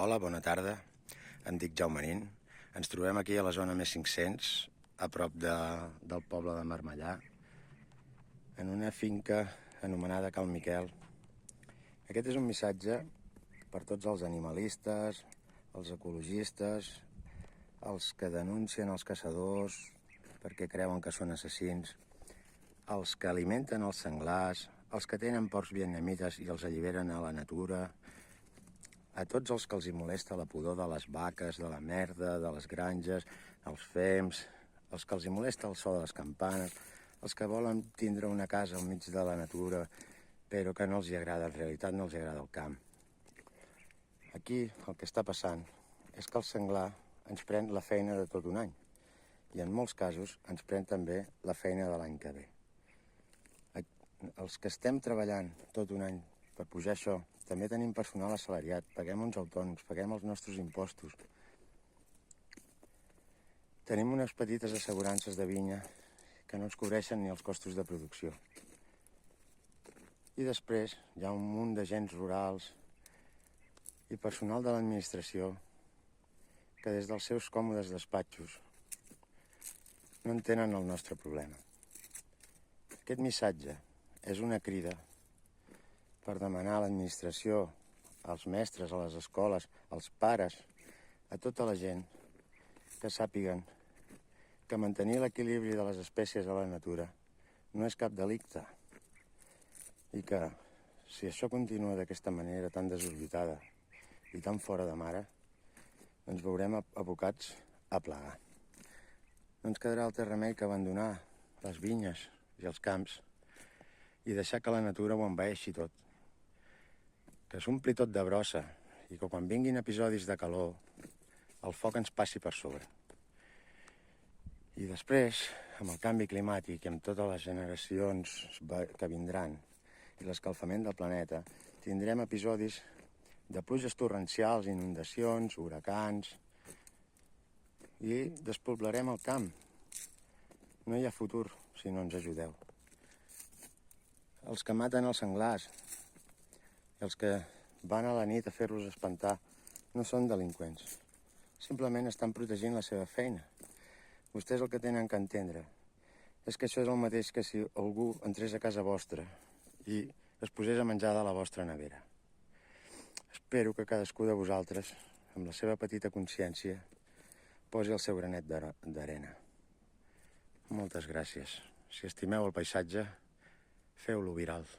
Hola, bona tarda. Em dic Jaume Nin. Ens trobem aquí a la zona més 500, a prop del poble de Marmellà, en una finca anomenada Cal Miquel. Aquest és un missatge per tots els animalistes, els ecologistes, els que denuncien els caçadors perquè creuen que són assassins, els que alimenten els senglars, els que tenen porcs vietnamites i els alliberen a la natura, a tots els que els hi molesta la pudor de les vaques, de la merda, de les granges, els fems, els que els hi molesta el so de les campanes, els que volen tindre una casa al mig de la natura, però que no els hi agrada, en realitat no els hi agrada el camp. Aquí el que està passant és que el senglar ens pren la feina de tot un any i en molts casos ens pren també la feina de l'any que ve. Els que estem treballant tot un any per pujar això, també tenim personal assalariat, paguem uns autònoms, paguem els nostres impostos. Tenim unes petites assegurances de vinya que no ens cobreixen ni els costos de producció. I després hi ha un munt d'agents rurals i personal de l'administració que des dels seus còmodes despatxos no entenen el nostre problema. Aquest missatge és una crida per demanar a l'administració, als mestres, a les escoles, als pares, a tota la gent, que sàpiguen que mantenir l'equilibri de les espècies a la natura no és cap delicte i que, si això continua d'aquesta manera tan desorbitada i tan fora de mare, ens veurem abocats a plegar. No ens quedarà altre remei que abandonar les vinyes i els camps i deixar que la natura ho envaeixi tot. Que s'ompli tot de brossa i que quan vinguin episodis de calor el foc ens passi per sobre. I després, amb el canvi climàtic i amb totes les generacions que vindran i l'escalfament del planeta, tindrem episodis de pluges torrencials, inundacions, huracans i despoblarem el camp. No hi ha futur si no ens ajudeu. Els que maten els senglars i els que van a la nit a fer-los espantar no són delinqüents. Simplement estan protegint la seva feina. Vostès el que tenen que entendre és que això és el mateix que si algú entrés a casa vostra i es posés a menjar de la vostra nevera. Espero que cadascú de vosaltres, amb la seva petita consciència, posi el seu granet d'arena. Moltes gràcies. Si estimeu el paisatge, feu-lo viral.